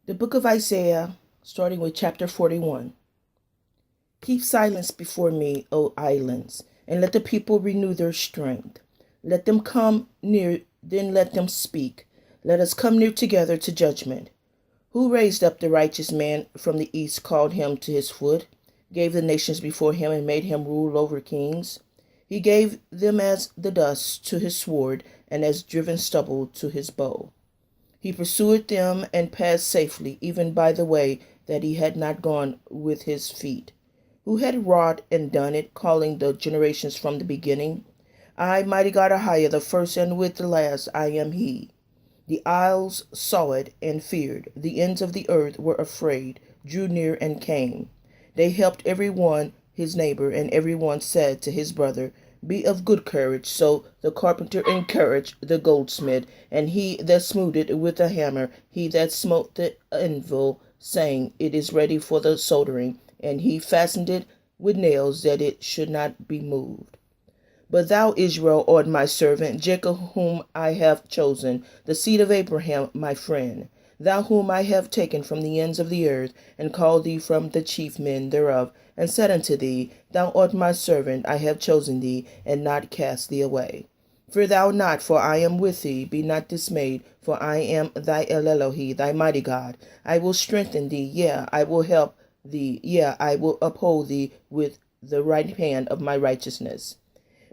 The book of Isaiah, starting with chapter 41. Keep silence before me, O islands, and let the people renew their strength. Let them come near, then let them speak. Let us come near together to judgment. Who raised up the righteous man from the east, called him to his foot, gave the nations before him, and made him rule over kings? He gave them as the dust to his sword, and as driven stubble to his bow. He pursued them and passed safely, even by the way that he had not gone with his feet. Who had wrought and done it, calling the generations from the beginning? I, mighty God, Ahia, the first and with the last, I am he. The isles saw it and feared. The ends of the earth were afraid, drew near and came. They helped every one his neighbor, and every one said to his brother, Be of good courage. So the carpenter encouraged the goldsmith, and he that smote it with a hammer, he that smote the anvil, saying, It is ready for the soldering. And he fastened it with nails, that it should not be moved. But thou, Israel, art my servant, Jacob, whom I have chosen, the seed of Abraham, my friend. Thou whom I have taken from the ends of the earth, and called thee from the chief men thereof, and said unto thee, Thou art my servant, I have chosen thee, and not cast thee away. Fear thou not, for I am with thee. Be not dismayed, for I am thy El Elohi, thy mighty God. I will strengthen thee, yea, I will help thee, yea, I will uphold thee with the right hand of my righteousness.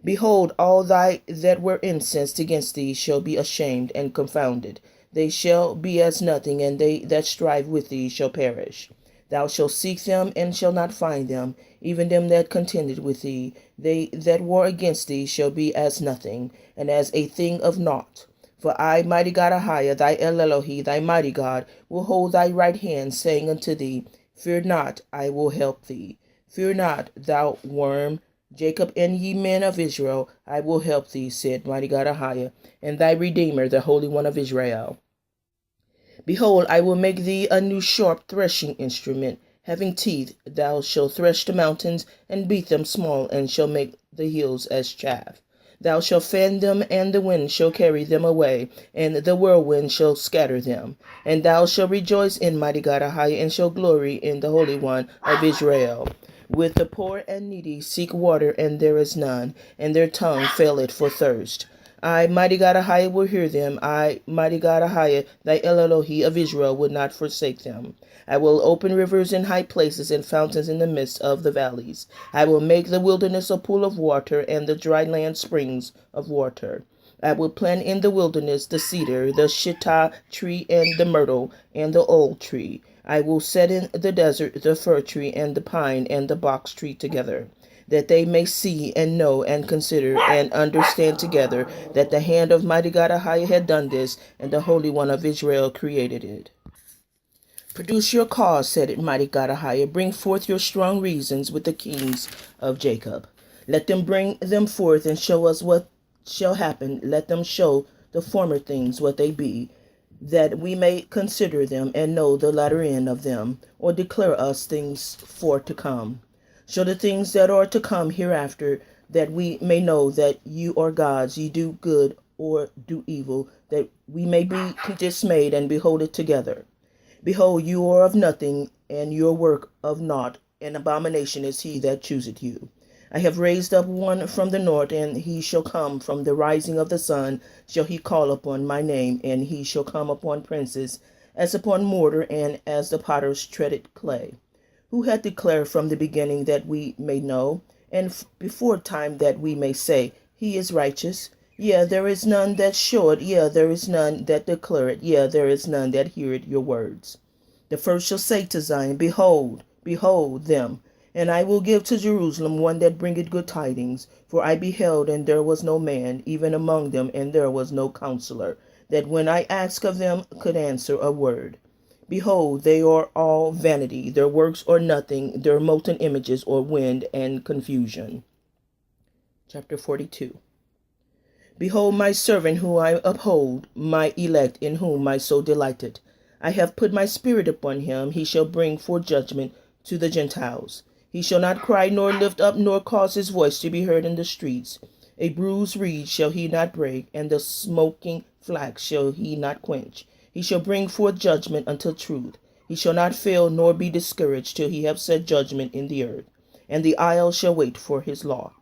Behold, all thy that were incensed against thee shall be ashamed and confounded. They shall be as nothing, and they that strive with thee shall perish. Thou shalt seek them, and shall not find them, even them that contended with thee. They that war against thee shall be as nothing, and as a thing of naught. For I, mighty God Ahia, thy El Elohi, thy mighty God, will hold thy right hand, saying unto thee, Fear not, I will help thee. Fear not, thou worm. Jacob and ye men of Israel, I will help thee, said mighty God Ahia, and thy Redeemer, the Holy One of Israel. Behold, I will make thee a new sharp threshing instrument, having teeth. Thou shalt thresh the mountains, and beat them small, and shall make the hills as chaff. Thou shalt fan them, and the wind shall carry them away, and the whirlwind shall scatter them. And thou shalt rejoice in mighty God Ahia, and shall glory in the Holy One of Israel. With the poor and needy seek water, and there is none, and their tongue faileth for thirst. I, mighty God Ahia, will hear them. I, mighty God Ahia, thy El Elohi of Israel, will not forsake them. I will open rivers in high places, and fountains in the midst of the valleys. I will make the wilderness a pool of water, and the dry land springs of water. I will plant in the wilderness the cedar, the shittah tree, and the myrtle, and the old tree. I will set in the desert the fir tree, and the pine, and the box tree together, that they may see and know and consider and understand together that the hand of mighty God Ahia had done this, and the Holy One of Israel created it. Produce your cause, said it, mighty God Ahia. Bring forth your strong reasons with the kings of Jacob. Let them bring them forth and show us what shall happen. Let them show the former things what they be, that we may consider them and know the latter end of them, or declare us things for to come. Show the things that are to come hereafter, that we may know that you are gods, ye do good or do evil, that we may be dismayed and behold it together. Behold, you are of nothing, and your work of naught. An abomination is he that chooseth you. I have raised up one from the north, and he shall come from the rising of the sun. Shall he call upon my name, and he shall come upon princes, as upon mortar, and as the potters treaded clay. Who hath declared from the beginning, that we may know, and before time that we may say, He is righteous? Yea, there is none that showeth, yea, there is none that declareth, yea, there is none that heareth your words. The first shall say to Zion, Behold, behold them. And I will give to Jerusalem one that bringeth good tidings. For I beheld, and there was no man, even among them, and there was no counselor, that when I asked of them could answer a word. Behold, they are all vanity, their works are nothing, their molten images are wind and confusion. Chapter 42. Behold my servant whom I uphold, my elect in whom my soul delighted. I have put my spirit upon him, he shall bring forth judgment to the Gentiles. He shall not cry, nor lift up, nor cause his voice to be heard in the streets. A bruised reed shall he not break, and the smoking flax shall he not quench. He shall bring forth judgment unto truth. He shall not fail nor be discouraged till he have set judgment in the earth, and the isles shall wait for his law.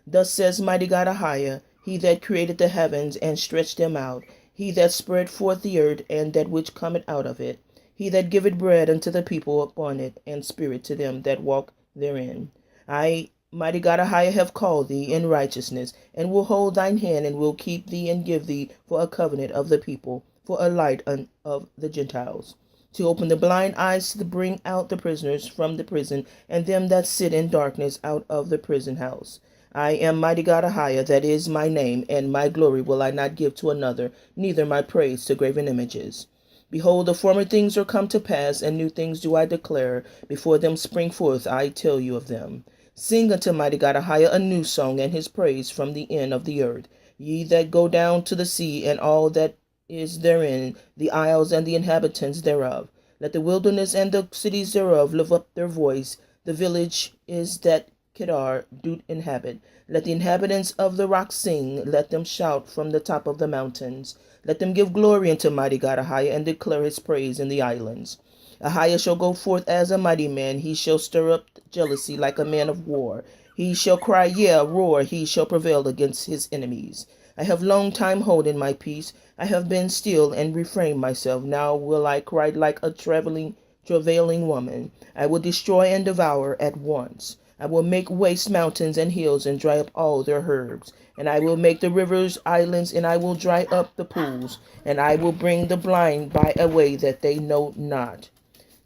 Thus says mighty God Ahiah, he that created the heavens and stretched them out, he that spread forth the earth and that which cometh out of it, he that giveth bread unto the people upon it, and spirit to them that walk therein. I, mighty God Ahiah, have called thee in righteousness, and will hold thine hand, and will keep thee, and give thee for a covenant of the people, for a light of the Gentiles, to open the blind eyes, to bring out the prisoners from the prison, and them that sit in darkness out of the prison house. I am mighty God Ahiah, that is my name, and my glory will I not give to another, neither my praise to graven images. Behold, the former things are come to pass, and new things do I declare. Before them spring forth, I tell you of them. Sing unto mighty God Ahiah a new song, and his praise from the end of the earth. Ye that go down to the sea, and all that is therein, the isles and the inhabitants thereof. Let the wilderness and the cities thereof lift up their voice. The village is that Kedar do inhabit. Let the inhabitants of the rocks sing. Let them shout from the top of the mountains. Let them give glory unto mighty God Ahiah, and declare his praise in the islands. Ahiah shall go forth as a mighty man. He shall stir up jealousy like a man of war. He shall cry, yea, roar. He shall prevail against his enemies. I have long time holden my peace. I have been still and refrained myself. Now will I cry like a travailing woman. I will destroy and devour at once. I will make waste mountains and hills, and dry up all their herbs. And I will make the rivers islands, and I will dry up the pools. And I will bring the blind by a way that they know not.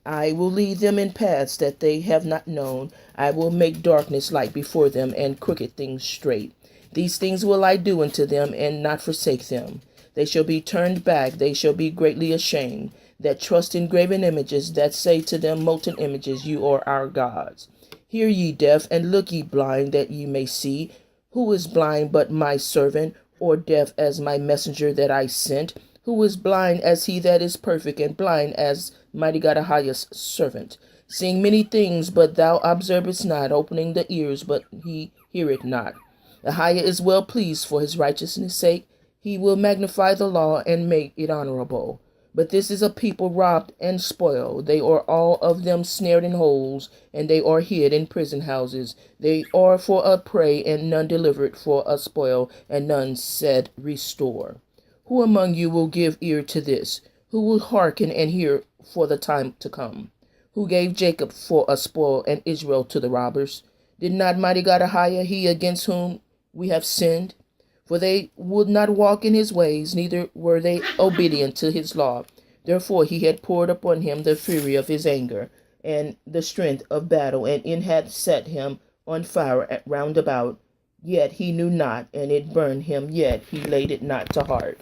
I will lead them in paths that they have not known. I will make darkness light before them, and crooked things straight. These things will I do unto them, and not forsake them. They shall be turned back, they shall be greatly ashamed, that trust in graven images, that say to them molten images, you are our gods. Hear ye deaf, and look ye blind, that ye may see. Who is blind but my servant, or deaf as my messenger that I sent? Who is blind as he that is perfect, and blind as mighty God Ahiah's servant? Seeing many things, but thou observest not, opening the ears, but he heareth not. Ahiah is well pleased for his righteousness' sake. He will magnify the law and make it honorable. But this is a people robbed and spoiled. They are all of them snared in holes, and they are hid in prison houses. They are for a prey, and none delivered, for a spoil, and none said, restore. Who among you will give ear to this? Who will hearken and hear for the time to come? Who gave Jacob for a spoil, and Israel to the robbers? Did not mighty God Ahiah, he against whom we have sinned? For they would not walk in his ways, neither were they obedient to his law. Therefore he had poured upon him the fury of his anger, and the strength of battle, and it had set him on fire round about. Yet he knew not, and it burned him, yet he laid it not to heart.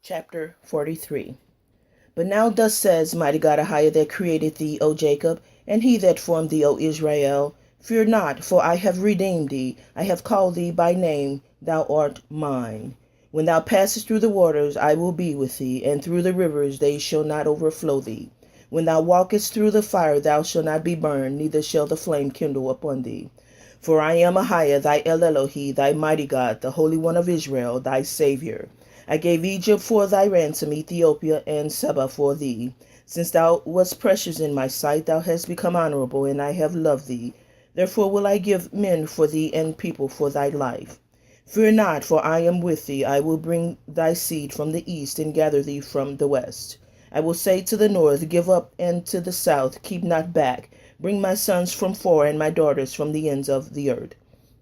Chapter 43. But now thus says mighty God Ahiah, that created thee, O Jacob, and he that formed thee, O Israel, fear not, for I have redeemed thee. I have called thee by name. Thou art mine. When thou passest through the waters, I will be with thee, and through the rivers, they shall not overflow thee. When thou walkest through the fire, thou shalt not be burned, neither shall the flame kindle upon thee. For I am Ahiah, thy El Elohi, thy mighty God, the Holy One of Israel, thy Savior. I gave Egypt for thy ransom, Ethiopia and Seba for thee. Since thou wast precious in my sight, thou hast become honorable, and I have loved thee. Therefore will I give men for thee, and people for thy life. Fear not, for I am with thee. I will bring thy seed from the east, and gather thee from the west. I will say to the north, give up, and to the south, keep not back. Bring my sons from far, and my daughters from the ends of the earth.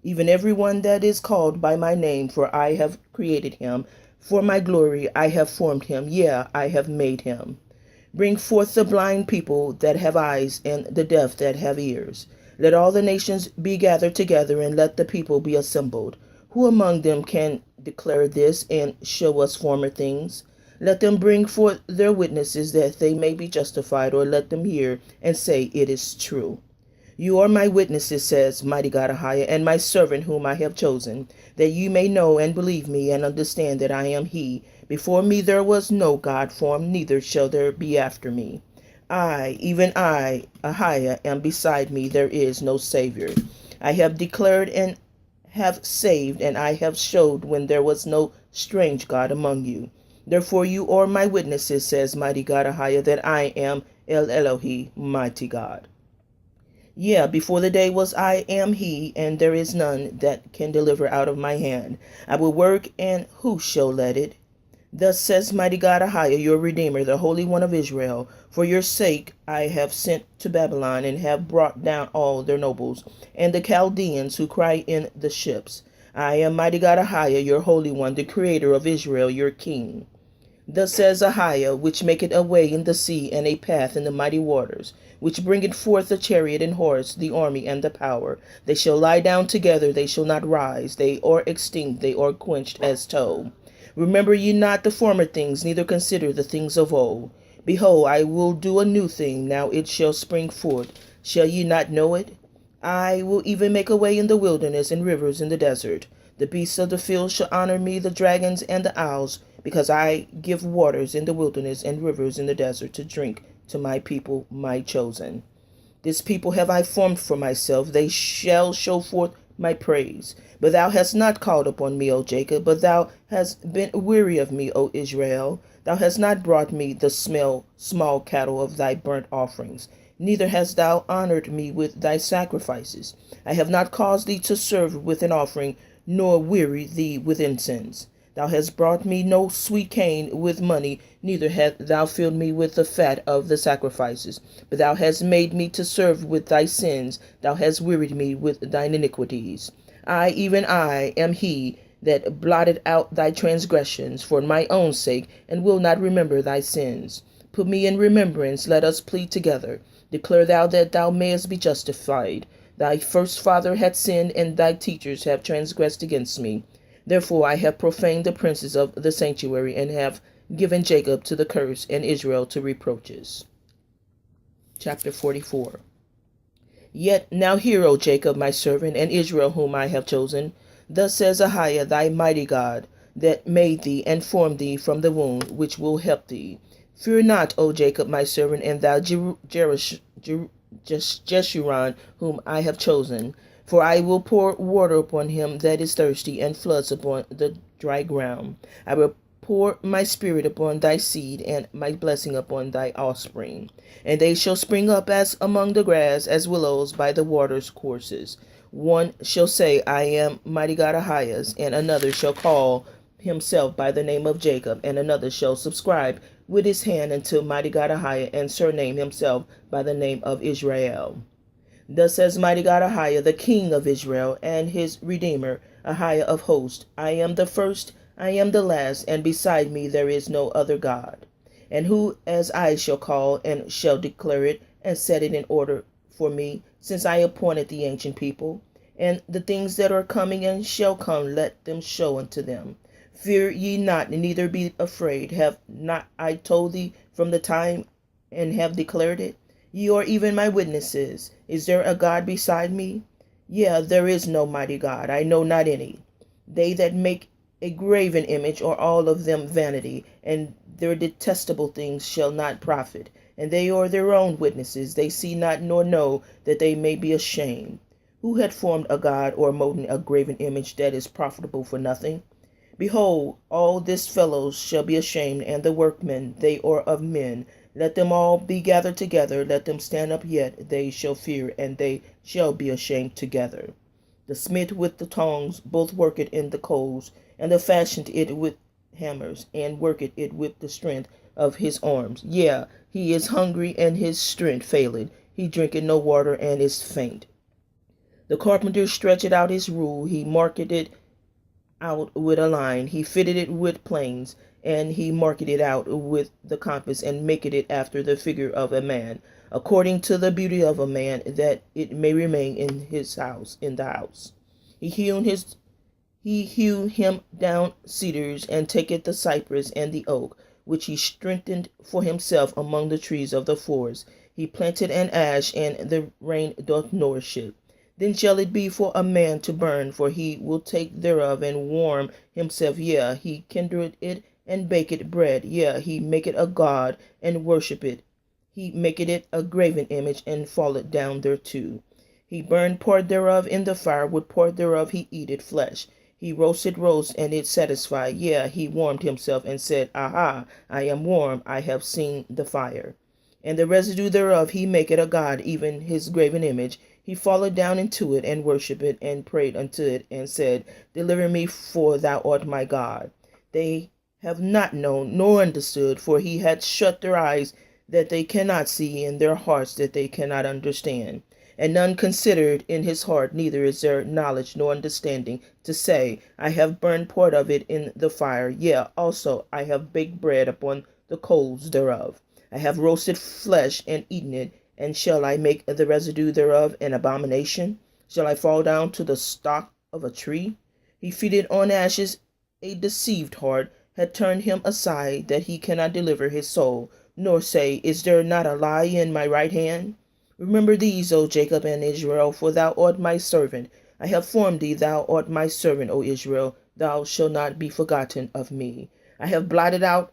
Even every one that is called by my name, for I have created him. For my glory I have formed him, yea, I have made him. Bring forth the blind people that have eyes, and the deaf that have ears. Let all the nations be gathered together, and let the people be assembled. Who among them can declare this, and show us former things? Let them bring forth their witnesses, that they may be justified, or let them hear, and say, it is true. You are my witnesses, says mighty God Ahiah, and my servant whom I have chosen, that you may know and believe me, and understand that I am he. Before me there was no God formed, neither shall there be after me. I, even I, Ahiah, am beside me there is no Savior. I have declared and have saved, and I have showed when there was no strange God among you. Therefore you are my witnesses, says mighty God Ahia, that I am El Elohi, mighty God. Yeah, before the day was I am he, and there is none that can deliver out of my hand. I will work, and who shall let it? Thus says mighty God Ahia, your Redeemer, the Holy One of Israel. For your sake I have sent to Babylon, and have brought down all their nobles, and the Chaldeans who cry in the ships. I am mighty God Ahia, your Holy One, the Creator of Israel, your King. Thus says Ahia, which maketh a way in the sea, and a path in the mighty waters, which bringeth forth the chariot and horse, the army and the power. They shall lie down together, they shall not rise. They are extinct, they are quenched as tow. Remember ye not the former things, neither consider the things of old. Behold, I will do a new thing, now it shall spring forth. Shall ye not know it? I will even make a way in the wilderness, and rivers in the desert. The beasts of the field shall honor me, the dragons and the owls, because I give waters in the wilderness and rivers in the desert to drink to my people, my chosen. This people have I formed for myself, they shall show forth my praise. But thou hast not called upon me, O Jacob, but thou hast been weary of me, O Israel. Thou hast not brought me the small cattle of thy burnt offerings, neither hast thou honored me with thy sacrifices. I have not caused thee to serve with an offering, nor weary thee with incense. Thou hast brought me no sweet cane with money, neither hast thou filled me with the fat of the sacrifices. But thou hast made me to serve with thy sins, thou hast wearied me with thine iniquities. I, even I, am he that blotted out thy transgressions for my own sake, and will not remember thy sins. Put me in remembrance, let us plead together. Declare thou that thou mayest be justified. Thy first father hath sinned, and thy teachers have transgressed against me. Therefore I have profaned the princes of the sanctuary, and have given Jacob to the curse, and Israel to reproaches. Chapter 44. Yet now hear, O Jacob, my servant, and Israel, whom I have chosen. Thus says Ahia, thy mighty God, that made thee and formed thee from the womb, which will help thee. Fear not, O Jacob, my servant, and thou Jeshurun, whom I have chosen. For I will pour water upon him that is thirsty, and floods upon the dry ground. I will pour my spirit upon thy seed, and my blessing upon thy offspring. And they shall spring up as among the grass, as willows by the water's courses. One shall say, I am mighty God Ahias, and another shall call himself by the name of Jacob, and another shall subscribe with his hand unto mighty God Ahia, and surname himself by the name of Israel. Thus says mighty God Ahia, the King of Israel, and his Redeemer, Ahia of hosts, I am the first, I am the last, and beside me there is no other God. And who as I shall call, and shall declare it, and set it in order for me, since I appointed the ancient people? And the things that are coming and shall come, let them show unto them. Fear ye not, neither be afraid. Have not I told thee from the time, and have declared it? Ye are even my witnesses. Is there a God beside me? Yea, there is no mighty God, I know not any. They that make a graven image are all of them vanity, and their detestable things shall not profit. And they are their own witnesses. They see not nor know, that they may be ashamed. Who had formed a God, or molten a graven image that is profitable for nothing? Behold, all this fellows shall be ashamed, and the workmen, they are of men. Let them all be gathered together, let them stand up yet, they shall fear, and they shall be ashamed together. The smith with the tongs both worketh in the coals, and the fashioned it with hammers, and worketh it with the strength of his arms. Yea, he is hungry, and his strength faileth. He drinketh no water, and is faint. The carpenter stretched out his rule, he marked it out with a line, he fitted it with planes, and he marked it out with the compass, and maketh it after the figure of a man, according to the beauty of a man, that it may remain in his house, in the house. He hew him down cedars, and taketh the cypress and the oak, which he strengthened for himself among the trees of the forest. He planted an ash, and the rain doth nourish it. Then shall it be for a man to burn, for he will take thereof and warm himself. Yea, he kindleth it and baketh bread. Yea, he maketh a god and worship it. He maketh it a graven image, and falleth down thereto. He burned part thereof in the fire, with part thereof he eated flesh. He roasted roast, and it satisfied. Yeah, he warmed himself, and said, Aha, I am warm, I have seen the fire. And the residue thereof he maketh a god, even his graven image. He falleth down into it, and worshipped it, and prayed unto it, and said, Deliver me, for thou art my God. They have not known nor understood, for he hath shut their eyes that they cannot see, and their hearts that they cannot understand. And none considered in his heart, neither is there knowledge nor understanding, to say, I have burned part of it in the fire. Yea, also I have baked bread upon the coals thereof. I have roasted flesh and eaten it, and shall I make the residue thereof an abomination? Shall I fall down to the stock of a tree? He feedeth on ashes, a deceived heart had turned him aside, that he cannot deliver his soul, nor say, Is there not a lie in my right hand? Remember these, O Jacob and Israel, for thou art my servant. I have formed thee, thou art my servant, O Israel. Thou shalt not be forgotten of me. I have blotted out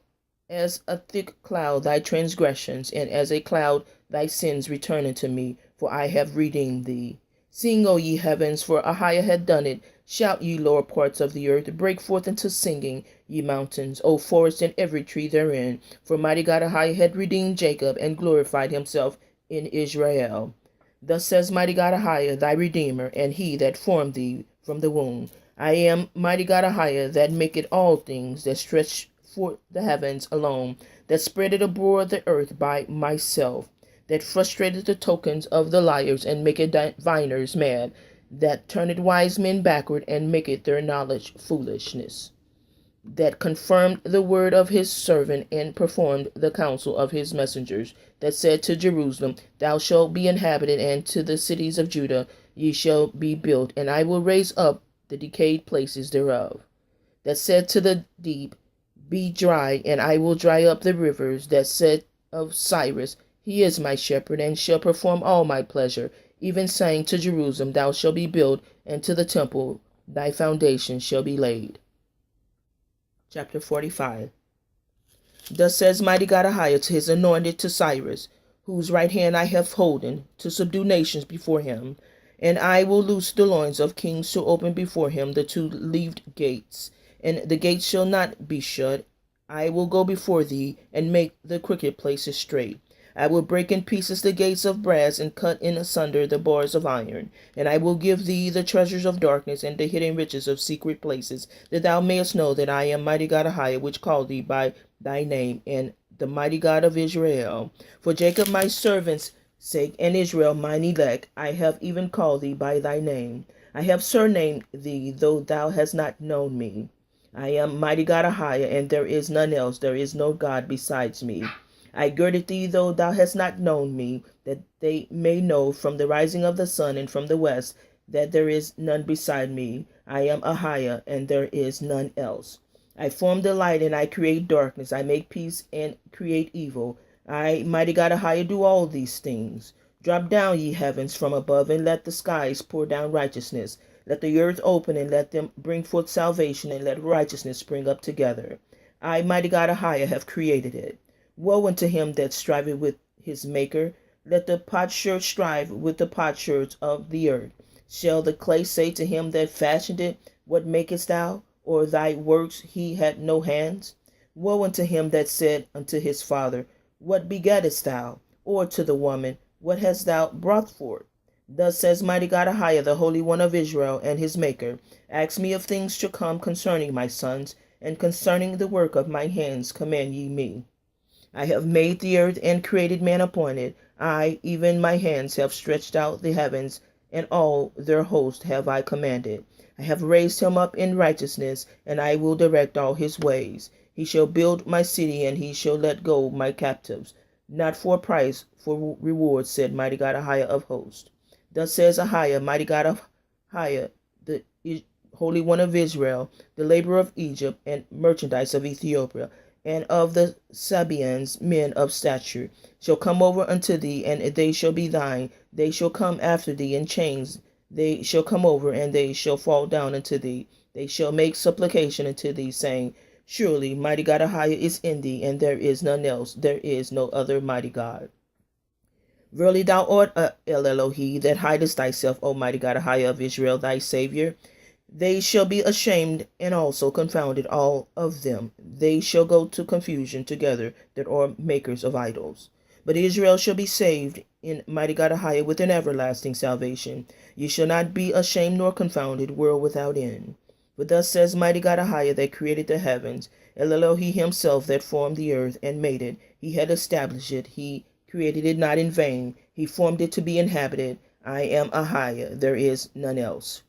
as a thick cloud thy transgressions, and as a cloud thy sins return unto me, for I have redeemed thee. Sing, O ye heavens, for Ahiah hath done it. Shout, ye lower parts of the earth. Break forth into singing, ye mountains, O forest and every tree therein. For mighty God Ahiah had redeemed Jacob, and glorified himself in Israel. Thus says mighty God Ahiah, thy Redeemer, and he that formed thee from the womb. I am mighty God Ahiah, that maketh all things, that stretch forth the heavens alone, that spreadeth abroad the earth by myself, that frustrateth the tokens of the liars, and maketh diviners mad, that turneth wise men backward, and maketh their knowledge foolishness, that confirmed the word of his servant, and performed the counsel of his messengers, that said to Jerusalem, Thou shalt be inhabited, and to the cities of Judah, Ye shall be built, and I will raise up the decayed places thereof, that said to the deep, Be dry, and I will dry up the rivers, that said of Cyrus, He is my shepherd, and shall perform all my pleasure, even saying to Jerusalem, Thou shalt be built, and to the temple thy foundation shall be laid. Chapter 45. Thus says mighty God Ahiah to his anointed, to Cyrus, whose right hand I have holden, to subdue nations before him. And I will loose the loins of kings to open before him the two leaved gates, and the gates shall not be shut. I will go before thee, and make the crooked places straight. I will break in pieces the gates of brass, and cut in asunder the bars of iron. And I will give thee the treasures of darkness, and the hidden riches of secret places, that thou mayest know that I am mighty God Ahiah, which called thee by thy name, and the mighty God of Israel. For Jacob my servant's sake, and Israel mine elect, I have even called thee by thy name. I have surnamed thee, though thou hast not known me. I am mighty God Ahiah, and there is none else, there is no God besides me. I girded thee, though thou hast not known me, that they may know from the rising of the sun and from the west, that there is none beside me. I am Ahiah, and there is none else. I form the light, and I create darkness. I make peace and create evil. I, mighty God Ahiah, do all these things. Drop down, ye heavens, from above, and let the skies pour down righteousness. Let the earth open, and let them bring forth salvation, and let righteousness spring up together. I, mighty God Ahiah, have created it. Woe unto him that striveth with his maker. Let the potsherd strive with the potsherds of the earth. Shall the clay say to him that fashioned it, What makest thou? Or thy works he had no hands? Woe unto him that said unto his father, What begettest thou? Or to the woman, What hast thou brought forth? Thus says mighty God Ahiah, the Holy One of Israel, and his Maker, Ask me of things to come concerning my sons, and concerning the work of my hands command ye me. I have made the earth, and created man upon it. I, even my hands, have stretched out the heavens, and all their host have I commanded. I have raised him up in righteousness, and I will direct all his ways. He shall build my city, and he shall let go my captives. Not for a price, for reward, said mighty God Ahiah of hosts. Thus says Ahiah, mighty God of Ahiah, the Holy One of Israel, the laborer of Egypt, and merchandise of Ethiopia, and of the Sabaeans, men of stature, shall come over unto thee, and they shall be thine. They shall come after thee in chains. They shall come over, and they shall fall down unto thee. They shall make supplication unto thee, saying, Surely mighty God Ahiah is in thee, and there is none else. There is no other mighty God. Verily thou art El Elohi, that hidest thyself, O mighty God Ahia of Israel, thy Savior. They shall be ashamed and also confounded, all of them. They shall go to confusion together that are makers of idols. But Israel shall be saved in mighty God Ahia with an everlasting salvation. Ye shall not be ashamed nor confounded, world without end. For thus says mighty God Ahia that created the heavens, El Elohi himself that formed the earth and made it. He had established it. He created it not in vain. He formed it to be inhabited. I am Ahia. There is none else.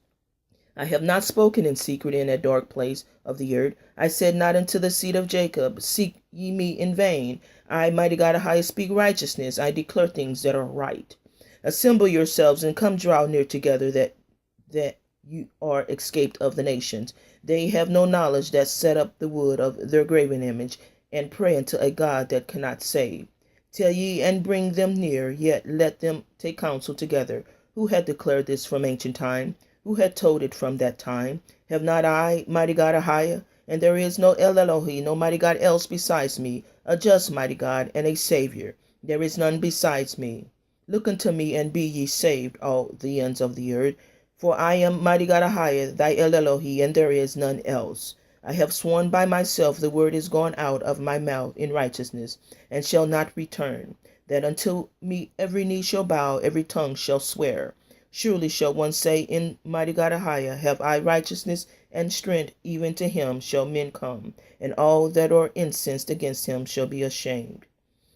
I have not spoken in secret in a dark place of the earth. I said not unto the seed of Jacob, seek ye me in vain. I, mighty God, I speak righteousness. I declare things that are right. Assemble yourselves and come draw near together, that you are escaped of the nations. They have no knowledge that set up the wood of their graven image, and pray unto a God that cannot save. Tell ye and bring them near, yet let them take counsel together. Who had declared this from ancient time? Who had told it from that time? Have not I, mighty God, Ahia? And there is no El Elohi, no mighty God else besides me, a just mighty God and a Savior. There is none besides me. Look unto me and be ye saved, all the ends of the earth. For I am mighty God Ahia, thy El Elohi, and there is none else. I have sworn by myself, the word is gone out of my mouth in righteousness, and shall not return, that unto me every knee shall bow, every tongue shall swear. Surely shall one say in mighty God Ahia, have I righteousness and strength, even to him shall men come, and all that are incensed against him shall be ashamed.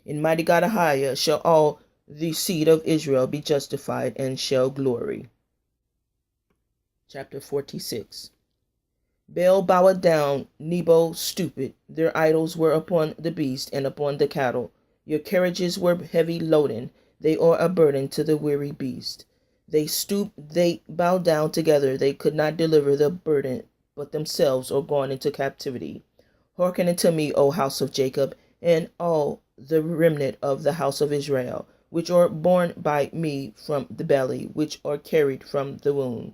In mighty God Ahia shall all the seed of Israel be justified and shall glory. Chapter 46. Baal bowed down, Nebo stupid. Their idols were upon the beast and upon the cattle. Your carriages were heavy loaden. They are a burden to the weary beast. They stooped, they bowed down together. They could not deliver the burden, but themselves are gone into captivity. Hearken unto me, O house of Jacob, and all the remnant of the house of Israel, which are born by me from the belly, which are carried from the womb.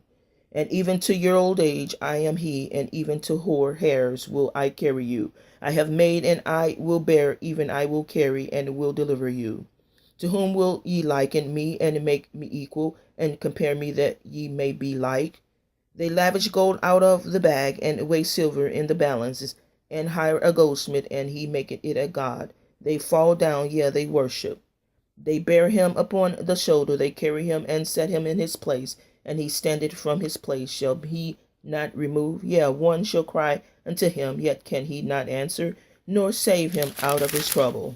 And even to your old age I am he, and even to hoar hairs will I carry you. I have made, and I will bear, even I will carry, and will deliver you. To whom will ye liken me, and make me equal, and compare me that ye may be like? They lavish gold out of the bag, and weigh silver in the balances, and hire a goldsmith, and he maketh it a god. They fall down, yea, they worship. They bear him upon the shoulder, they carry him, and set him in his place, and he standeth from his place. Shall he not remove? Yea, one shall cry unto him, yet can he not answer, nor save him out of his trouble.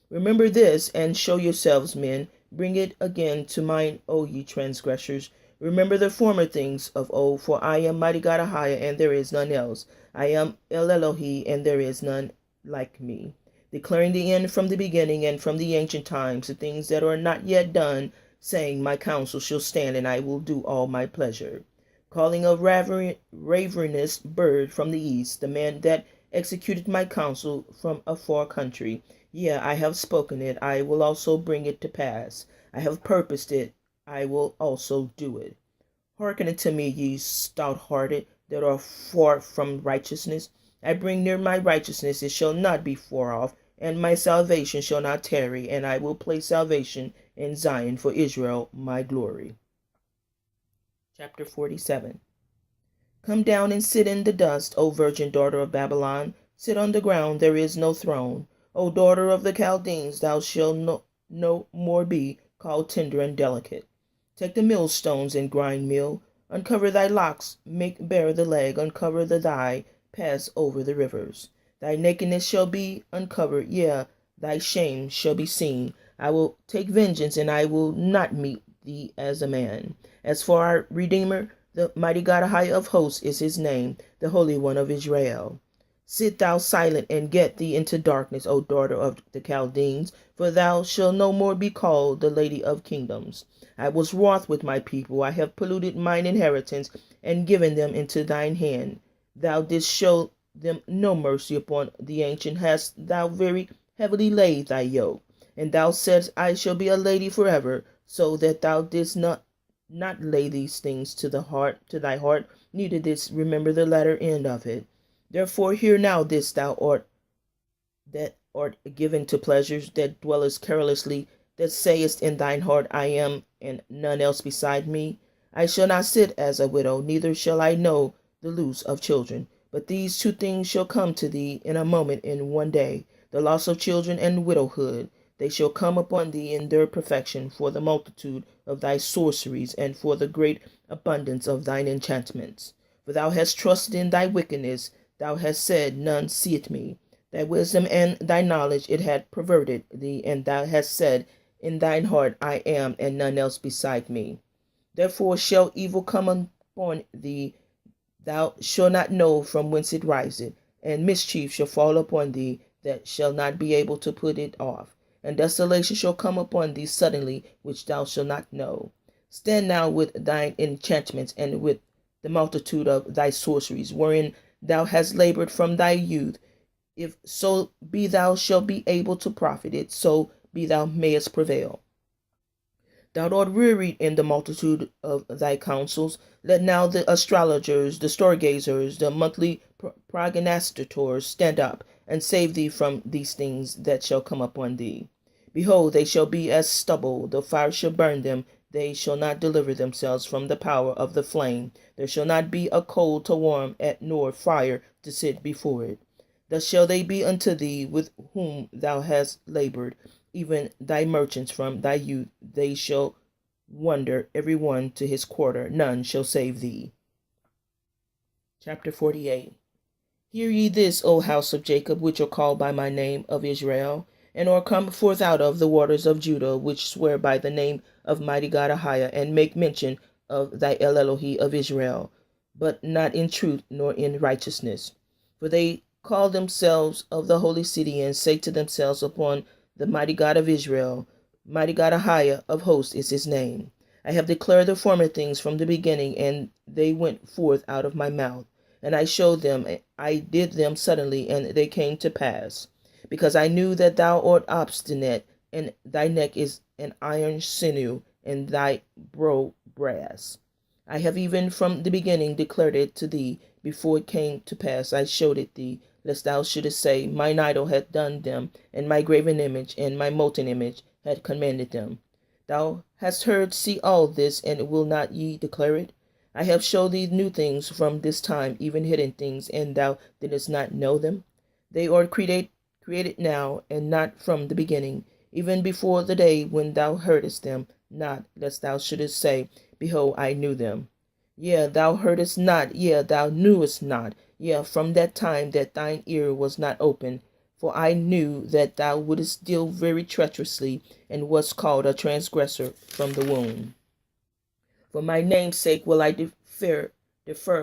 Remember this, and show yourselves men. Bring it again to mind, O ye transgressors. Remember the former things of old, for I am mighty God Ahia, and there is none else. I am El Elohi, and there is none like me. Declaring the end from the beginning, and from the ancient times, the things that are not yet done, saying, my counsel shall stand, and I will do all my pleasure. Calling a ravenous bird from the east, the man that executed my counsel from a far country. Yea, I have spoken it, I will also bring it to pass. I have purposed it, I will also do it. Hearken unto me, ye stout-hearted, that are far from righteousness. I bring near my righteousness, it shall not be far off, and my salvation shall not tarry, and I will place salvation in Zion for Israel, my glory. Chapter 47. Come down and sit in the dust, O virgin daughter of Babylon. Sit on the ground, there is no throne. O daughter of the Chaldeans, thou shalt no more be called tender and delicate. Take the millstones and grind meal. Uncover thy locks, make bare the leg, uncover the thigh, pass over the rivers. Thy nakedness shall be uncovered, yea, thy shame shall be seen. I will take vengeance, and I will not meet thee as a man. As for our Redeemer, the mighty God Ahia of hosts is his name, the Holy One of Israel. Sit thou silent, and get thee into darkness, O daughter of the Chaldeans, for thou shalt no more be called the Lady of Kingdoms. I was wroth with my people, I have polluted mine inheritance, and given them into thine hand. Thou didst show them no mercy upon the ancient, hast thou very heavily laid thy yoke. And thou saidst, I shall be a lady forever, so that thou didst not lay these things to thy heart, neither didst remember the latter end of it. Therefore hear now this, thou art that art given to pleasures, that dwellest carelessly, that sayest in thine heart, I am, and none else beside me? I shall not sit as a widow, neither shall I know the loose of children. But these two things shall come to thee in a moment, in one day, the loss of children and widowhood. They shall come upon thee in their perfection, for the multitude of thy sorceries, and for the great abundance of thine enchantments. For thou hast trusted in thy wickedness, thou hast said, none seeth me. Thy wisdom and thy knowledge it had perverted thee, and thou hast said in thine heart, I am, and none else beside me. Therefore shall evil come upon thee, thou shalt not know from whence it riseth, and mischief shall fall upon thee, that shall not be able to put it off, and desolation shall come upon thee suddenly, which thou shalt not know. Stand now with thine enchantments, and with the multitude of thy sorceries, wherein thou hast labored from thy youth. If so be thou shalt be able to profit it, so be thou mayest prevail. Thou art wearied in the multitude of thy counsels. Let now the astrologers, the stargazers, the monthly prognosticators stand up, and save thee from these things that shall come upon thee. Behold, they shall be as stubble, the fire shall burn them, they shall not deliver themselves from the power of the flame. There shall not be a coal to warm at, nor fire to sit before it. Thus shall they be unto thee with whom thou hast labored, even thy merchants from thy youth. They shall wander every one to his quarter, none shall save thee. Chapter 48. Hear ye this, O house of Jacob, which are called by my name, of Israel, and are come forth out of the waters of Judah, which swear by the name of mighty God Ahiah, and make mention of thy El Elohi of Israel, but not in truth nor in righteousness. For they call themselves of the holy city, and say to themselves, upon the mighty God of Israel, mighty God Ahiah of hosts is his name. I have declared the former things from the beginning, and they went forth out of my mouth. And I showed them, I did them suddenly, and they came to pass. Because I knew that thou art obstinate, and thy neck is an iron sinew, and thy brow brass. I have even from the beginning declared it to thee. Before it came to pass, I showed it thee, lest thou shouldest say, mine idol hath done them, and my graven image and my molten image had commanded them. Thou hast heard, see all this, and will not ye declare it? I have showed thee new things from this time, even hidden things, and thou didst not know them. They are created now, and not from the beginning, even before the day when thou heardest them not, lest thou shouldest say, behold, I knew them. Yea, thou heardest not, yea, thou knewest not, yea, from that time that thine ear was not open. For I knew that thou wouldest deal very treacherously, and wast called a transgressor from the womb. For my name's sake will I defer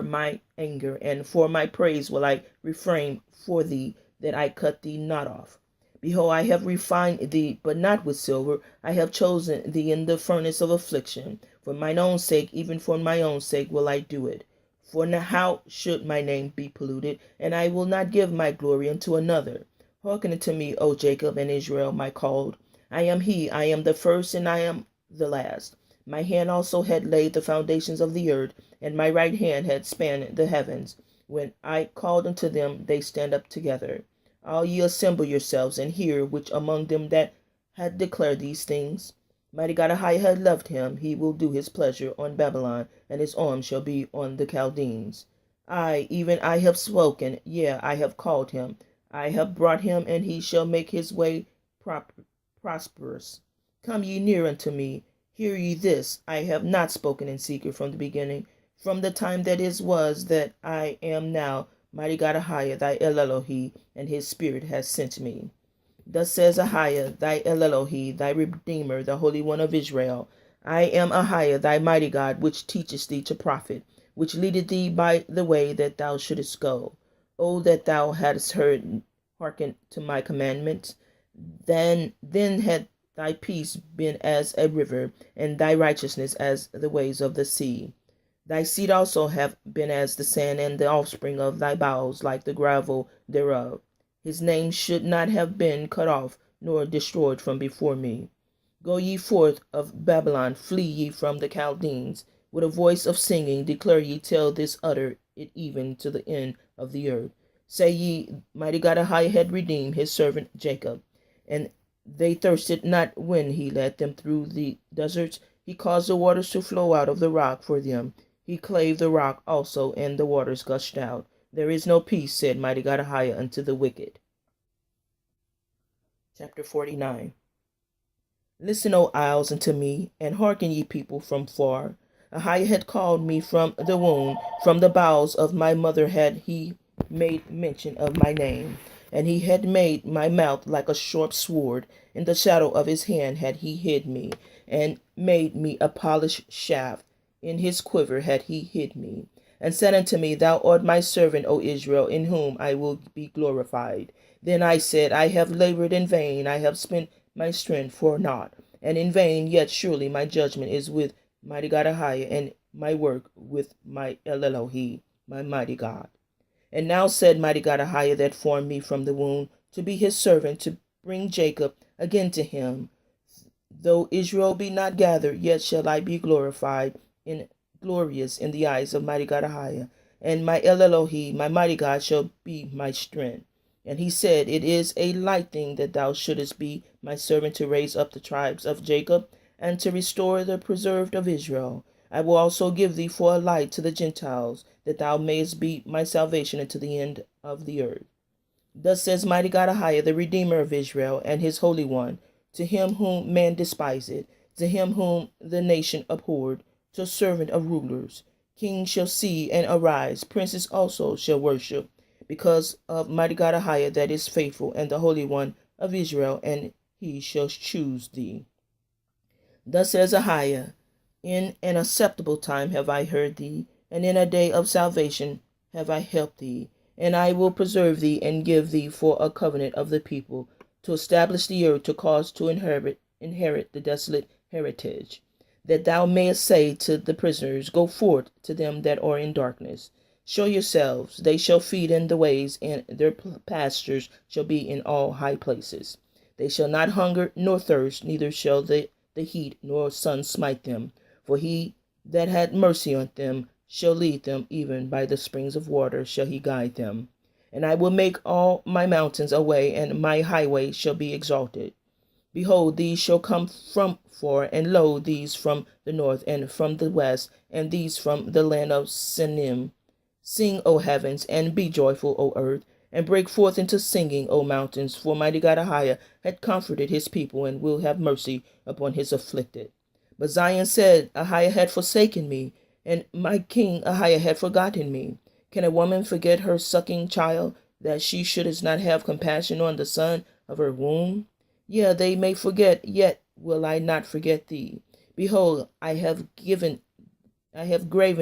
my anger, and for my praise will I refrain for thee, that I cut thee not off. Behold, I have refined thee, but not with silver. I have chosen thee in the furnace of affliction. For mine own sake, even for my own sake, will I do it. For now how should my name be polluted? And I will not give my glory unto another. Hearken unto me, O Jacob and Israel, my called. I am he, I am the first, and I am the last. My hand also had laid the foundations of the earth, and my right hand had spanned the heavens. When I called unto them, they stand up together. All ye assemble yourselves, and hear, which among them that had declared these things. Mighty God Ahiah had loved him, he will do his pleasure on Babylon, and his arm shall be on the Chaldeans. Even I have spoken, yea, I have called him. I have brought him, and he shall make his way prosperous. Come ye near unto me. Hear ye this, I have not spoken in secret from the beginning, from the time that is was, that I am now, mighty God Ahiah, thy El Elohi, and his spirit has sent me. Thus says Ahiah, thy El Elohi, thy Redeemer, the Holy One of Israel. I am Ahiah, thy mighty God, which teacheth thee to profit, which leadeth thee by the way that thou shouldest go. O that thou hadst hearkened to my commandments, then had thy peace been as a river, and thy righteousness as the waves of the sea. Thy seed also have been as the sand, and the offspring of thy bowels like the gravel thereof. His name should not have been cut off, nor destroyed from before me. Go ye forth of Babylon, flee ye from the Chaldeans. With a voice of singing declare ye, tell this, utter it even to the end of the earth. Say ye, mighty God Ahiah had redeemed his servant Jacob, and They thirsted not when he led them through the deserts. He caused the waters to flow out of the rock for them. He clave the rock also, and the waters gushed out. There is no peace, said mighty God Ahijah, unto the wicked. Chapter 49. Listen, O isles, unto me, and hearken, ye people from far. Ahijah had called me from the womb, from the bowels of my mother had he made mention of my name. And he had made my mouth like a sharp sword. In the shadow of his hand had he hid me, and made me a polished shaft. In his quiver had he hid me, and said unto me, Thou art my servant, O Israel, in whom I will be glorified. Then I said, I have labored in vain, I have spent my strength for naught, and in vain, yet surely my judgment is with mighty God Ahijah, and my work with my Elohi, my mighty God. And now said mighty God Ahijah, that formed me from the womb, to be his servant, to bring Jacob again to him. Though Israel be not gathered, yet shall I be glorified and glorious in the eyes of mighty God Ahijah. And my Elohi, my mighty God, shall be my strength. And he said, It is a light thing that thou shouldest be my servant to raise up the tribes of Jacob, and to restore the preserved of Israel. I will also give thee for a light to the Gentiles, that thou mayest be my salvation unto the end of the earth. Thus says mighty God Ahijah, the Redeemer of Israel, and his Holy One, to him whom man despised, to him whom the nation abhorred, to a servant of rulers. Kings shall see and arise, princes also shall worship, because of mighty God Ahijah that is faithful, and the Holy One of Israel, and he shall choose thee. Thus says Ahijah, In an acceptable time have I heard thee, and in a day of salvation have I helped thee. And I will preserve thee, and give thee for a covenant of the people, to establish the earth, to cause to inherit the desolate heritage, that thou mayest say to the prisoners, Go forth to them that are in darkness. Show yourselves, they shall feed in the ways, and their pastures shall be in all high places. They shall not hunger nor thirst, neither shall the heat nor sun smite them. For he that had mercy on them shall lead them, even by the springs of water shall he guide them. And I will make all my mountains a way, and my highway shall be exalted. Behold, these shall come from far, and lo, these from the north, and from the west, and these from the land of Sinim. Sing, O heavens, and be joyful, O earth, and break forth into singing, O mountains, for mighty God Ahijah had comforted his people, and will have mercy upon his afflicted. But Zion said, Ahijah had forsaken me, and my king Ahijah had forgotten me. Can a woman forget her sucking child, that she shouldest not have compassion on the son of her womb? Yea, they may forget, yet will I not forget thee. Behold, I have graven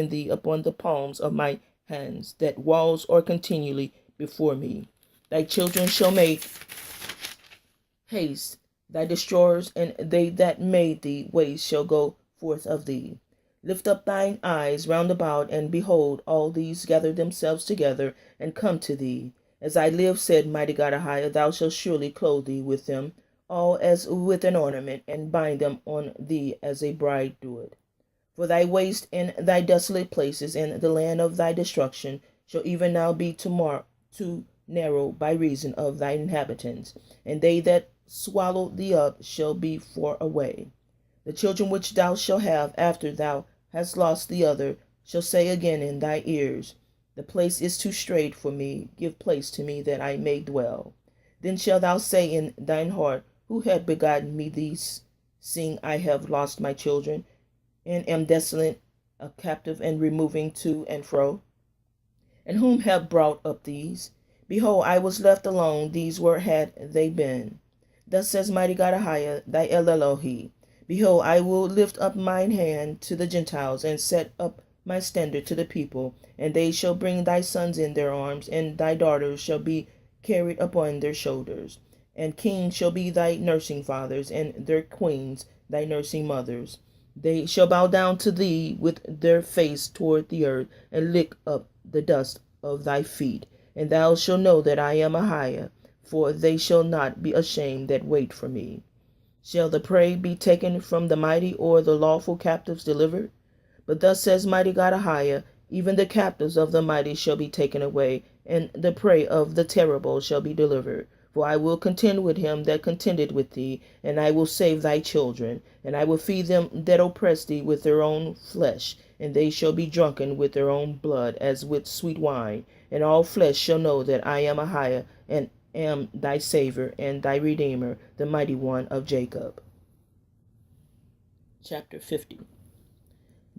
thee upon the palms of my hands, that walls are continually before me. Thy children shall make haste, thy destroyers, and they that made thee waste shall go forth of thee. Lift up thine eyes round about, and behold, all these gather themselves together, and come to thee. As I live, said mighty God Ahijah, thou shalt surely clothe thee with them, all as with an ornament, and bind them on thee as a bride doeth. For thy waste in thy desolate places, and the land of thy destruction, shall even now be too narrow by reason of thy inhabitants, and they that swallow thee up shall be far away. The children which thou shalt have after thou hast lost the other shall say again in thy ears, The place is too strait for me, give place to me that I may dwell. Then shalt thou say in thine heart, Who hath begotten me these, seeing I have lost my children, and am desolate, a captive, and removing to and fro? And whom have brought up these? Behold, I was left alone, these were had they been. Thus says mighty God Ahijah, thy Elohi, Behold, I will lift up mine hand to the Gentiles, and set up my standard to the people, and they shall bring thy sons in their arms, and thy daughters shall be carried upon their shoulders. And kings shall be thy nursing fathers, and their queens thy nursing mothers. They shall bow down to thee with their face toward the earth, and lick up the dust of thy feet. And thou shalt know that I am Ahijah, for they shall not be ashamed that wait for me. Shall the prey be taken from the mighty, or the lawful captives delivered? But thus says mighty God Ahijah, even the captives of the mighty shall be taken away, and the prey of the terrible shall be delivered. For I will contend with him that contended with thee, and I will save thy children. And I will feed them that oppress thee with their own flesh, and they shall be drunken with their own blood, as with sweet wine. And all flesh shall know that I am Ahiah, and am thy Savior and thy Redeemer, the mighty one of Jacob. Chapter 50.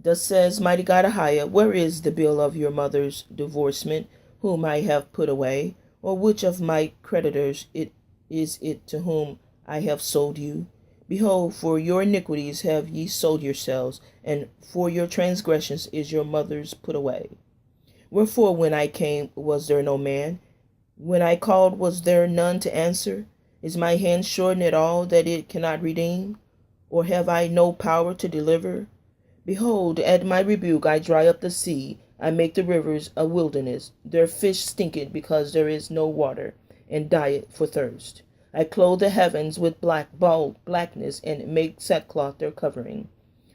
Thus says mighty God Ahiah, where is the bill of your mother's divorcement, whom I have put away? Or which of my creditors is it to whom I have sold you? Behold, for your iniquities have ye sold yourselves, and for your transgressions is your mother's put away. Wherefore when I came, was there no man? When I called, was there none to answer? Is my hand shortened at all that it cannot redeem? Or have I no power to deliver? Behold, at my rebuke I dry up the sea, I make the rivers a wilderness. Their fish stinketh because there is no water, and dieth for thirst. I clothe the heavens with blackness, and make sackcloth their covering.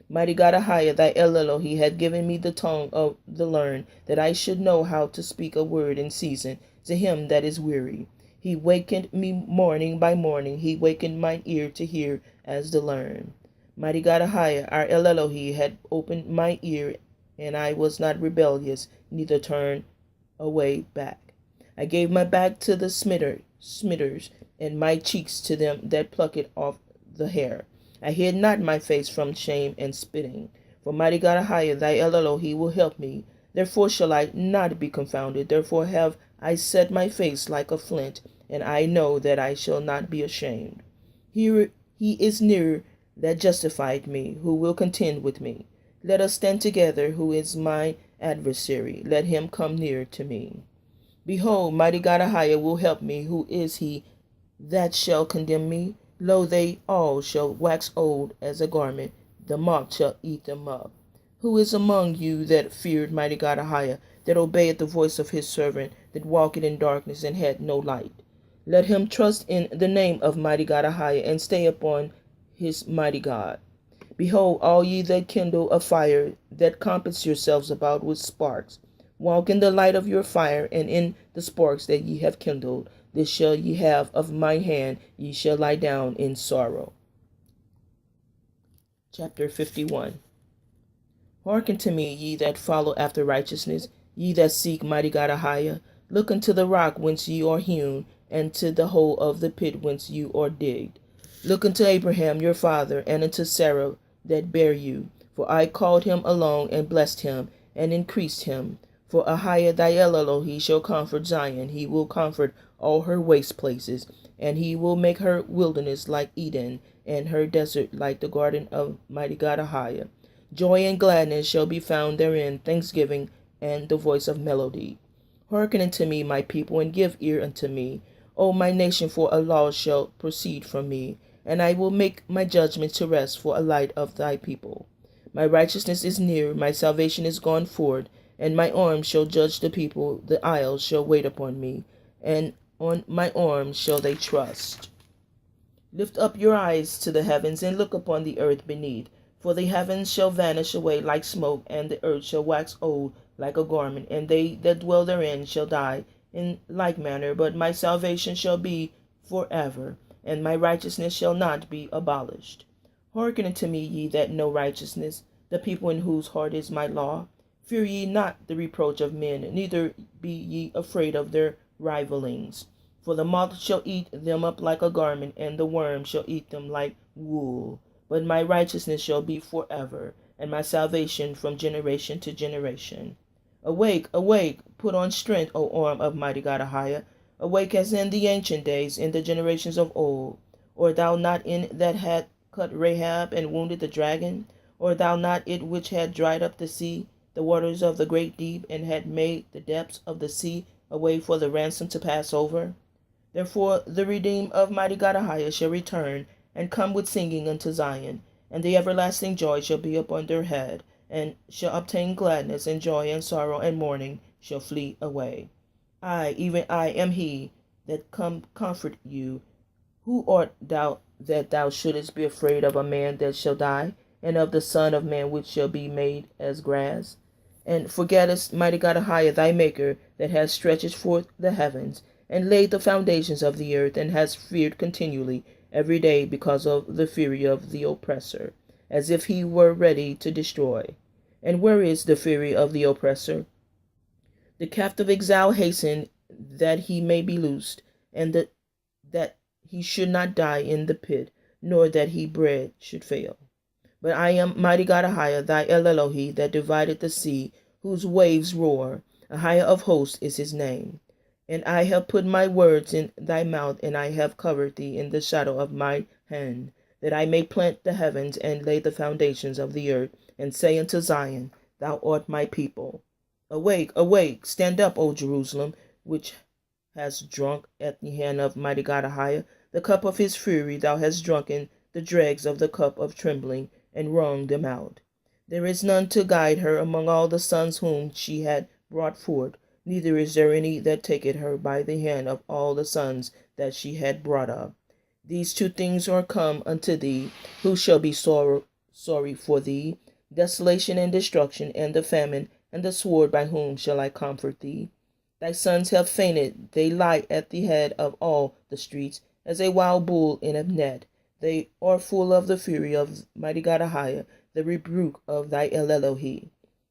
Mighty God Ahiah, thy El Elohi, hath given me the tongue of the learned, that I should know how to speak a word in season to him that is weary. He wakened me morning by morning, he wakened mine ear to hear as the learned. Mighty God Ahiah, our El Elohi, had opened my ear, and I was not rebellious, neither turned away back. I gave my back to the smitters, and my cheeks to them that pluck it off the hair. I hid not my face from shame and spitting. For mighty God Ahiah, thy El Elohi, will help me. Therefore shall I not be confounded. Therefore have I set my face like a flint, and I know that I shall not be ashamed. He is near that justified me, who will contend with me. Let us stand together, who is my adversary. Let him come near to me. Behold, mighty God Ahiah will help me. Who is he that shall condemn me? Lo, they all shall wax old as a garment. The moth shall eat them up. Who is among you that feared mighty God Ahiah, that obeyed the voice of his servant, that walked in darkness and had no light? Let him trust in the name of mighty God Ahiah, and stay upon his mighty God. Behold, all ye that kindle a fire, that compass yourselves about with sparks, walk in the light of your fire, and in the sparks that ye have kindled. This shall ye have of my hand, ye shall lie down in sorrow. Chapter 51. Hearken to me, ye that follow after righteousness, ye that seek mighty God Ahiah. Look unto the rock whence ye are hewn, and to the hole of the pit whence you are digged. Look unto Abraham your father, and unto Sarah that bare you. For I called him along, and blessed him, and increased him. For Ahiah thy El Elohi shall comfort Zion. He will comfort all her waste places, and he will make her wilderness like Eden, and her desert like the garden of mighty God Ahiah. Joy and gladness shall be found therein, thanksgiving and the voice of melody. Hearken unto me, my people, and give ear unto me, O my nation, for a law shall proceed from me, and I will make my judgments to rest for a light of thy people. My righteousness is near, my salvation is gone forth, and my arm shall judge the people. The isles shall wait upon me, and on my arm shall they trust. Lift up your eyes to the heavens, and look upon the earth beneath. For the heavens shall vanish away like smoke, and the earth shall wax old like a garment, and they that dwell therein shall die in like manner. But my salvation shall be forever, and my righteousness shall not be abolished. Hearken unto me, ye that know righteousness, the people in whose heart is my law. Fear ye not the reproach of men, neither be ye afraid of their rivalings. For the moth shall eat them up like a garment, and the worm shall eat them like wool. But my righteousness shall be forever, and my salvation from generation to generation. Awake, awake, put on strength, O arm of mighty God Ahiah. Awake as in the ancient days, in the generations of old. Or thou not in that had cut Rahab and wounded the dragon? Or thou not it which had dried up the sea, the waters of the great deep, and had made the depths of the sea a way for the ransom to pass over? Therefore the redeemed of mighty God Ahiah shall return, and come with singing unto Zion, and the everlasting joy shall be upon their head, and shall obtain gladness, and joy, and sorrow, and mourning shall flee away. I, even I, am he that comfort you. Who art thou that thou shouldest be afraid of a man that shall die, and of the Son of Man which shall be made as grass? And forgettest mighty God Ahiah thy Maker, that has stretched forth the heavens, and laid the foundations of the earth, and has feared continually every day because of the fury of the oppressor, as if he were ready to destroy. And where is the fury of the oppressor? The captive exile hastened that he may be loosed, and that he should not die in the pit, nor that he bread should fail. But I am mighty God Ahia, thy El Elohi, that divided the sea, whose waves roar. Ahia of hosts is his name. And I have put my words in thy mouth, and I have covered thee in the shadow of my hand, that I may plant the heavens and lay the foundations of the earth, and say unto Zion, Thou art my people. Awake, awake, stand up, O Jerusalem, which hast drunk at the hand of mighty God Ahia the cup of his fury. Thou hast drunken the dregs of the cup of trembling, and wrung them out. There is none to guide her among all the sons whom she had brought forth, neither is there any that taketh her by the hand of all the sons that she had brought up. These two things are come unto thee. Who shall be sorry for thee? Desolation and destruction, and the famine, and the sword. By whom shall I comfort thee? Thy sons have fainted. They lie at the head of all the streets, as a wild bull in a net. They are full of the fury of mighty God Ahia, the rebuke of thy El Elohi.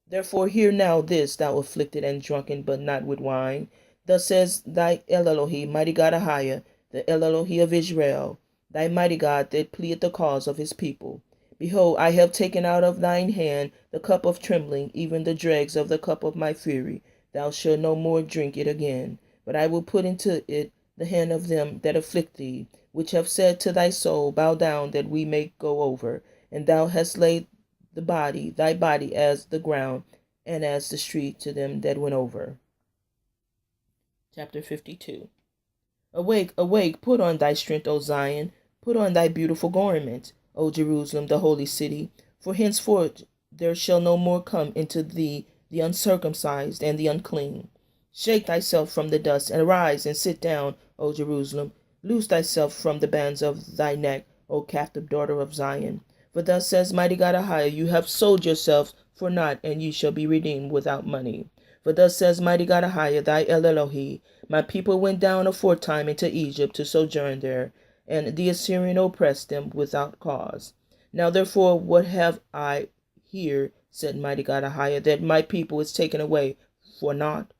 Therefore hear now this, thou afflicted and drunken, but not with wine. Thus says thy El Elohi, mighty God Ahia, the El Elohi of Israel, thy mighty God that pleadeth the cause of his people. Behold, I have taken out of thine hand the cup of trembling, even the dregs of the cup of my fury. Thou shalt no more drink it again, but I will put into it the hand of them that afflict thee, which have said to thy soul, Bow down, that we may go over. And thou hast laid thy body as the ground, and as the street to them that went over. Chapter 52. Awake, awake, put on thy strength, O Zion, put on thy beautiful garments, O Jerusalem, the holy city, for henceforth there shall no more come into thee the uncircumcised and the unclean. Shake thyself from the dust, and arise and sit down, O Jerusalem. Loose thyself from the bands of thy neck, O captive daughter of Zion. For thus says mighty God Ahia, you have sold yourselves for naught, and ye shall be redeemed without money. For thus says mighty God Ahia, thy El Elohi, my people went down aforetime into Egypt to sojourn there, and the Assyrian oppressed them without cause. Now therefore what have I here, said mighty God Ahia, that my people is taken away for naught?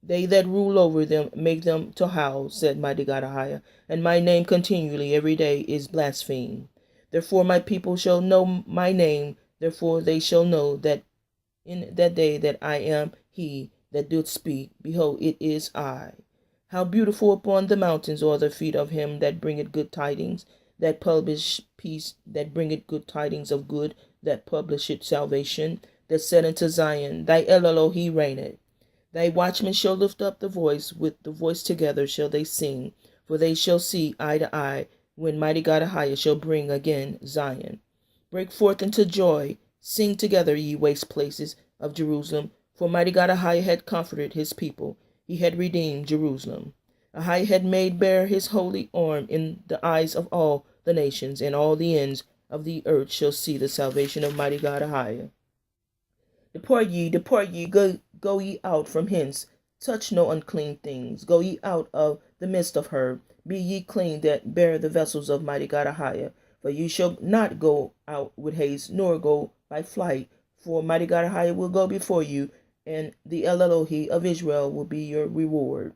They that rule over them make them to howl, said mighty God Ahia, and my name continually every day is blasphemed. Therefore my people shall know my name, therefore they shall know that in that day that I am he that doth speak. Behold, it is I. How beautiful upon the mountains are the feet of him that bringeth good tidings, that publish peace, that bringeth good tidings of good, that publisheth salvation, that said unto Zion, Thy El Elohi reigneth. Thy watchmen shall lift up the voice, with the voice together shall they sing, for they shall see eye to eye, when mighty God Ahia shall bring again Zion. Break forth into joy, sing together, ye waste places of Jerusalem, for mighty God Ahia had comforted his people, he had redeemed Jerusalem. Ahia had made bare his holy arm in the eyes of all the nations, and all the ends of the earth shall see the salvation of mighty God Ahia. Depart ye, go ye out from hence. Touch no unclean things. Go ye out of the midst of her. Be ye clean that bear the vessels of mighty God Ahia. For you shall not go out with haste, nor go by flight. For mighty God Ahia will go before you, and the El Elohi of Israel will be your reward.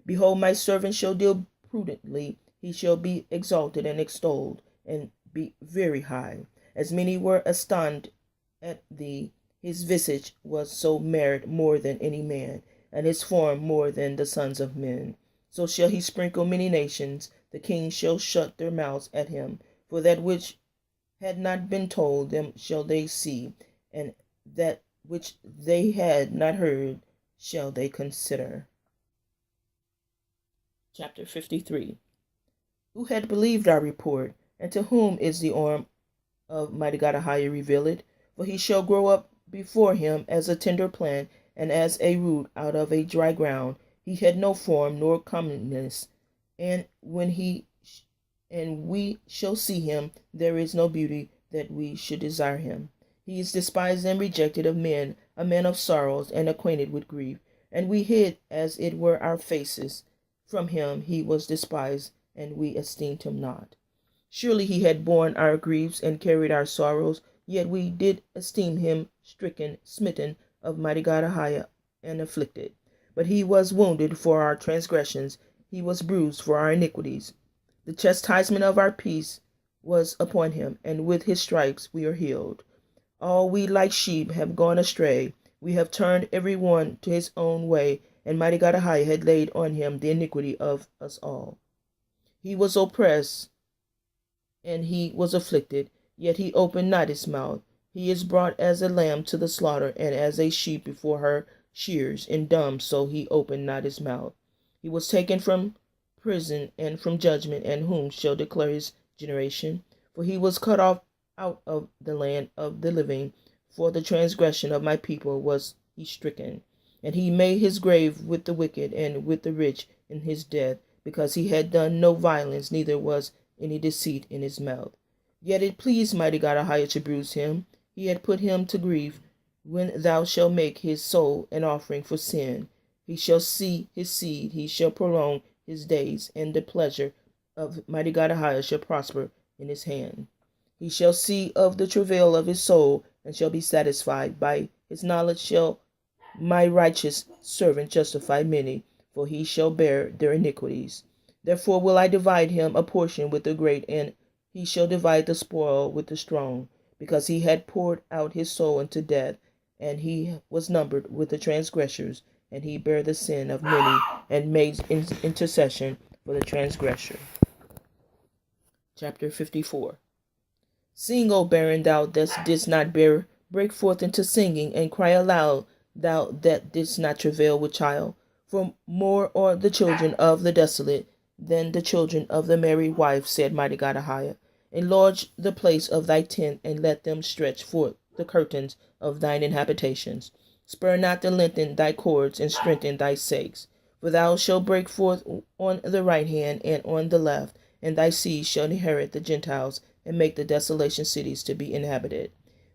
Behold, my servant shall deal prudently. He shall be exalted and extolled, and be very high. As many were astonished at thee, his visage was so marred more than any man, and his form more than the sons of men. So shall he sprinkle many nations. The kings shall shut their mouths at him. For that which had not been told them shall they see, and that which they had not heard shall they consider. Chapter 53. Who had believed our report, and to whom is the arm of mighty God Ahia revealed? For he shall grow up before him as a tender plant, and as a root out of a dry ground. He had no form nor comeliness, and we shall see him, there is no beauty that we should desire him. He is despised and rejected of men, a man of sorrows, and acquainted with grief, and we hid as it were our faces from him he was despised, and we esteemed him not. Surely he had borne our griefs and carried our sorrows, yet we did esteem him stricken, smitten of mighty God Ahiah, and afflicted. But he was wounded for our transgressions, he was bruised for our iniquities. The chastisement of our peace was upon him, and with his stripes we are healed. All we like sheep have gone astray. We have turned every one to his own way, and mighty God Ahiah had laid on him the iniquity of us all. He was oppressed, and he was afflicted, yet he opened not his mouth. He is brought as a lamb to the slaughter, and as a sheep before her shears, and dumb, so he opened not his mouth. He was taken from prison and from judgment, and whom shall declare his generation? For he was cut off out of the land of the living. For the transgression of my people was he stricken. And he made his grave with the wicked and with the rich in his death, because he had done no violence, neither was any deceit in his mouth. Yet it pleased mighty God Ahiah to bruise him. He had put him to grief. When thou shalt make his soul an offering for sin, he shall see his seed, he shall prolong his days, and the pleasure of mighty God Ahiah shall prosper in his hand. He shall see of the travail of his soul, and shall be satisfied. By his knowledge shall my righteous servant justify many, for he shall bear their iniquities. Therefore will I divide him a portion with the great, and he shall divide the spoil with the strong, because he had poured out his soul unto death, and he was numbered with the transgressors, and he bare the sin of many, and made intercession for the transgressor. Chapter 54. Sing, O barren, thou that didst not bear, break forth into singing, and cry aloud, thou that didst not travail with child. For more are the children of the desolate than the children of the married wife, said mighty God Ahiah. Enlarge the place of thy tent, and let them stretch forth the curtains of thine inhabitations. Spur not to lengthen thy cords, and strengthen thy sakes. For thou shalt break forth on the right hand and on the left, and thy seed shall inherit the Gentiles, and make the desolation cities to be inhabited.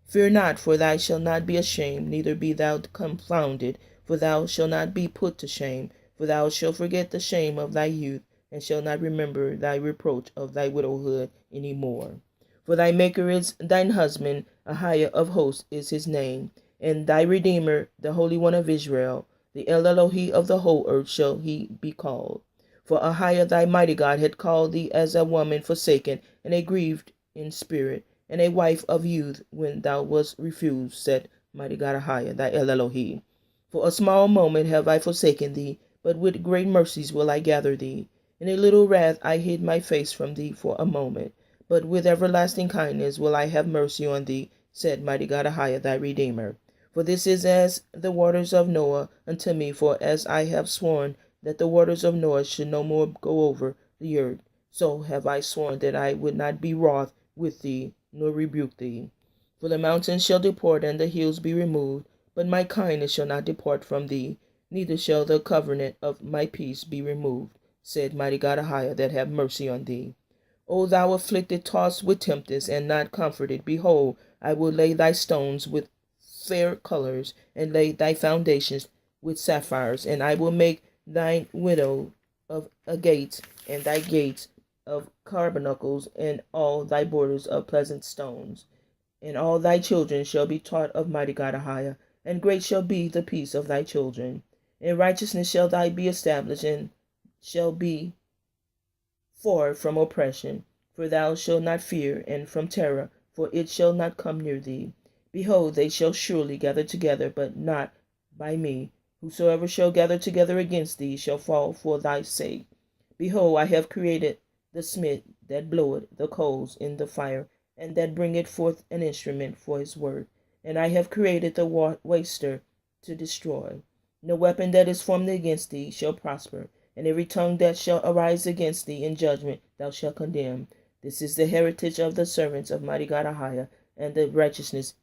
Fear not, for thou shalt not be ashamed, neither be thou confounded, for thou shalt not be put to shame. For thou shalt forget the shame of thy youth, and shalt not remember thy reproach of thy widowhood any more. For thy Maker is thine husband, Ahiah of hosts is his name, and thy Redeemer, the Holy One of Israel. The El Elohi of the whole earth shall he be called. For Ahiah thy mighty God had called thee as a woman forsaken, and a grieved in spirit, and a wife of youth when thou wast refused, said mighty God Ahiah, thy El Elohi. For a small moment have I forsaken thee, but with great mercies will I gather thee. In a little wrath I hid my face from thee for a moment, but with everlasting kindness will I have mercy on thee, said mighty God Ahiah, thy Redeemer. For this is as the waters of Noah unto me, for as I have sworn that the waters of Noah should no more go over the earth, so have I sworn that I would not be wroth with thee, nor rebuke thee. For the mountains shall depart, and the hills be removed, but my kindness shall not depart from thee, neither shall the covenant of my peace be removed, said mighty God Ahiah, that have mercy on thee. O thou afflicted, tossed with tempest, and not comforted, behold, I will lay thy stones with fair colors, and lay thy foundations with sapphires, and I will make thine window of agates, and thy gates of carbuncles, and all thy borders of pleasant stones. And all thy children shall be taught of mighty God Ahiah, and great shall be the peace of thy children. In righteousness shall thy be established, and shall be far from oppression. For thou shalt not fear, and from terror, for it shall not come near thee. Behold, they shall surely gather together, but not by me. Whosoever shall gather together against thee shall fall for thy sake. Behold, I have created the smith that bloweth the coals in the fire, and that bringeth forth an instrument for his work. And I have created the waster to destroy. No weapon that is formed against thee shall prosper, and every tongue that shall arise against thee in judgment thou shalt condemn. This is the heritage of the servants of mighty God Ahiah, and the righteousness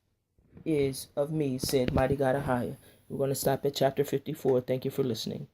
is of me, said mighty God Ahiah. We're going to stop at chapter 54. Thank you for listening.